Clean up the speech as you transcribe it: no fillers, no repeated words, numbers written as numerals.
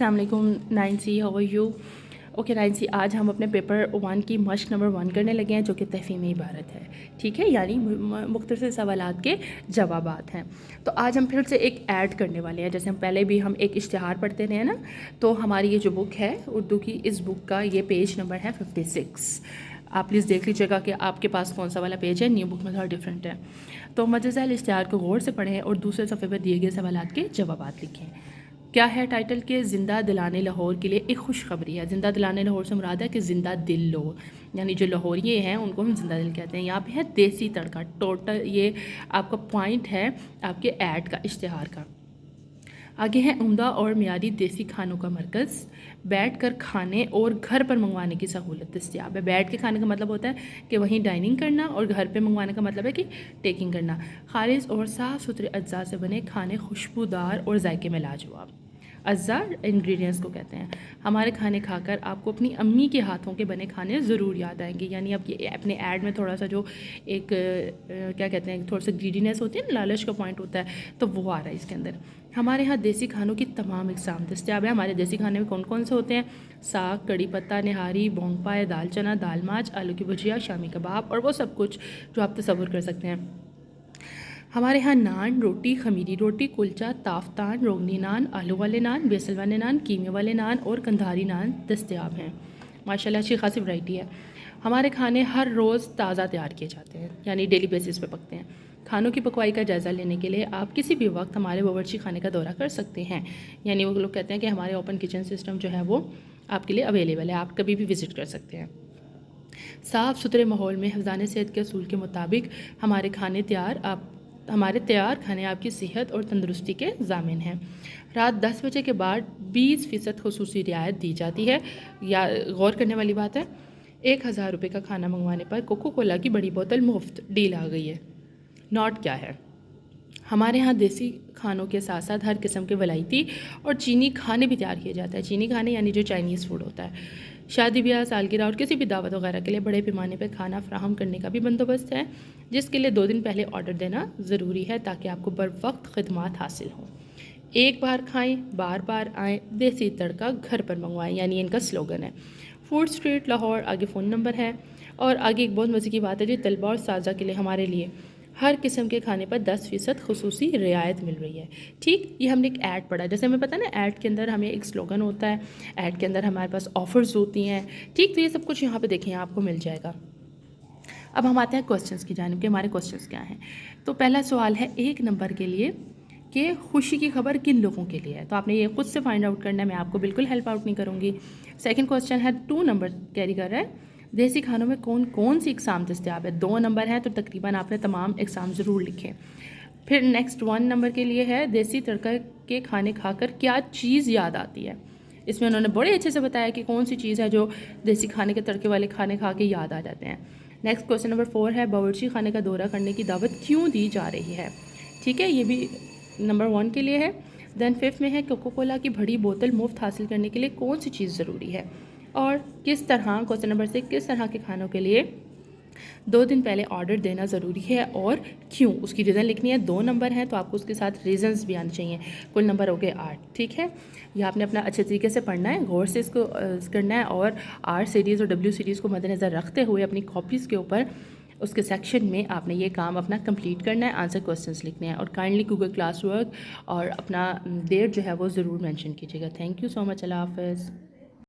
अस्सलाम वालेकुम 9C, how are you? Okay 9C, आज हम अपने पेपर 1 की मश्क नंबर 1 करने लगे हैं, जो कि तफ़हीम इबारत है। ठीक है, यानी मुख्तसर सवालात के जवाबात हैं। तो आज हम फिर से एक ऐड करने वाले हैं। जैसे हम पहले भी हम एक इश्तिहार पढ़ते रहे हैं ना, तो हमारी ये जो बुक है उर्दू की, इस बुक का ये पेज नंबर है 56। आप प्लीज़ देख लीजिएगा कि आपके पास कौन सा वाला पेज है। न्यू बुक में थोड़ा डिफरेंट है। तो मजज़ा इश्तिहार को गौर से पढ़ें और दूसरे सफ़े पर दिए गए सवालात के जवाबात लिखें। क्या है टाइटल के? ज़िंदा दिलाने लाहौर के लिए एक खुशखबरी है। ज़िंदा दिलाने लाहौर से मुराद है कि ज़िंदा दिल लो, यानी जो लाहौरिये हैं उनको हम ज़िंदा दिल कहते हैं। यहाँ पे है देसी तड़का। टोटल ये आपका पॉइंट है आपके ऐड का, इश्तिहार का। आगे है उम्दा और मियारी देसी खानों का मरकज़, बैठ कर खाने और घर पर मंगवाने की सहूलत दस्तियाब है। बैठ के खाने का मतलब होता है कि वहीं डाइनिंग करना, और घर पे मंगवाने का मतलब है कि टेकिंग करना। खालिस और साफ़ सुथरे अज्जा से बने खाने खुशबूदार और जायके में लाजवाब। अज्जा इंग्रेडिएंट्स को कहते हैं। हमारे खाने खाकर आपको अपनी अम्मी के हाथों के बने खाने ज़रूर याद आएंगे। यानी अब ये अपने ऐड में थोड़ा सा जो एक क्या कहते हैं, थोड़ा सा ग्रीडीनेस होती है ना, लालच का पॉइंट होता है, तो वो आ रहा है इसके अंदर। हमारे यहाँ देसी खानों की तमाम इक़साम दस्तियाब है। हमारे देसी खाने में कौन कौन से होते हैं? साग, कड़ी पत्ता, निहारी, बोंग पाए, दाल चना, दाल माच, आलू की भुजिया, शामी कबाब और वो सब कुछ जो आप तसव्वुर कर सकते हैं। हमारे यहाँ नान, रोटी, खमीरी रोटी, कुलचा, ताफ्तान, रोगनी नान, आलू वाले नान, बेसल वाले नान, कीमे वाले नान और कंधारी नान दस्तयाब हैं। माशाल्लाह अच्छी खासी वैरायटी है। हमारे खाने हर रोज़ ताज़ा तैयार किए जाते हैं, यानी डेली बेसिस पे पकते हैं। खानों की पकवाई का जायज़ा लेने के लिए आप किसी भी वक्त हमारे बावर्ची खाने का दौरा कर सकते हैं। यानी वो लोग कहते हैं कि हमारे ओपन किचन सिस्टम जो है वो आपके लिए अवेलेबल है, आप कभी भी विज़िट कर सकते हैं। साफ़ सुथरे माहौल में हिफ़्ज़ाने सेहत के असूल के मुताबिक हमारे तैयार खाने आपकी सेहत और तंदुरुस्ती के ज़ामिन हैं। रात 10 बजे के बाद 20% खुसूसी रियायत दी जाती है। या गौर करने वाली बात है, 1000 रुपये का खाना मंगवाने पर कोको कोला की बड़ी बोतल मुफ्त डील आ गई है। नॉट क्या है? हमारे यहाँ देसी खानों के साथ साथ हर किस्म के वलायती और चीनी खाने भी तैयार किए जाते हैं। चीनी खाने यानी जो चाइनीज़ फूड होता है। शादी ब्याह, सालगिरह और किसी भी दावत वगैरह के लिए बड़े पैमाने पर खाना फराहम करने का भी बंदोबस्त है, जिसके लिए 2 दिन पहले ऑर्डर देना ज़रूरी है ताकि आपको बर वक्त खिदमात हासिल हों। एक बार खाएं, बार बार आएँ, देसी तड़का घर पर मंगवाएं, यानी इनका स्लोगन है। फूड स्ट्रीट लाहौर, आगे फ़ोन नंबर है। और आगे एक बहुत मज़े की बात है जी, तलबा और साजा के लिए हमारे लिए हर किस्म के खाने पर 10% खुसूसी रियायत मिल रही है। ठीक, ये हमने एक ऐड पढ़ा। जैसे हमें पता है ना, ऐड के अंदर हमें एक स्लोगन होता है, ऐड के अंदर हमारे पास ऑफ़र्स होती हैं। ठीक, तो ये सब कुछ यहाँ पे देखें आपको मिल जाएगा। अब हम आते हैं क्वेश्चंस की जानिब कि हमारे क्वेश्चंस क्या हैं। तो पहला सवाल है 1 नंबर के लिए कि खुशी की खबर किन लोगों के लिए है। तो आपने ये खुद से फाइंड आउट करना है, मैं आपको बिल्कुल हेल्प आउट नहीं करूँगी। सेकंड क्वेश्चन है 2 नंबर कैरी कर रहा है, देसी खानों में कौन कौन सी इक़साम दस्तियाब है। 2 नंबर है तो तकरीबन आपने तमाम इक़साम ज़रूर लिखें। फिर नेक्स्ट 1 नंबर के लिए है, देसी तड़का के खाने खाकर क्या चीज़ याद आती है। इसमें उन्होंने बड़े अच्छे से बताया कि कौन सी चीज़ है जो देसी खाने के तड़के वाले खाने खा के याद आ जाते हैं। नेक्स्ट क्वेश्चन नंबर 4 है, बावर्ची खाने का दौरा करने की दावत क्यों दी जा रही है। ठीक है, ये भी नंबर 1 के लिए है। देन 5 में है, कोको कोला की बड़ी बोतल मुफ्त हासिल करने के लिए कौन सी चीज़ ज़रूरी है। और किस तरह, क्वेश्चन नंबर 6, किस तरह के खानों के लिए 2 दिन पहले ऑर्डर देना ज़रूरी है और क्यों, उसकी रीज़न लिखनी है। 2 नंबर हैं तो आपको उसके साथ रीज़न्स भी आने चाहिए। कुल नंबर हो गए 8। ठीक है, यह आपने अपना अच्छे तरीके से पढ़ना है, गौर से इसको करना है, और R सीरीज़ और W सीरीज़ को मद्देनज़र रखते हुए अपनी कॉपीज़ के ऊपर उसके सेक्शन में आपने ये काम अपना कंप्लीट करना है, आंसर क्वेश्चंस लिखने हैं। और काइंडली गूगल क्लास वर्क और अपना डेट जो है वो ज़रूर मेंशन कीजिएगा। Thank you so much. अल्लाह हाफ़िज़।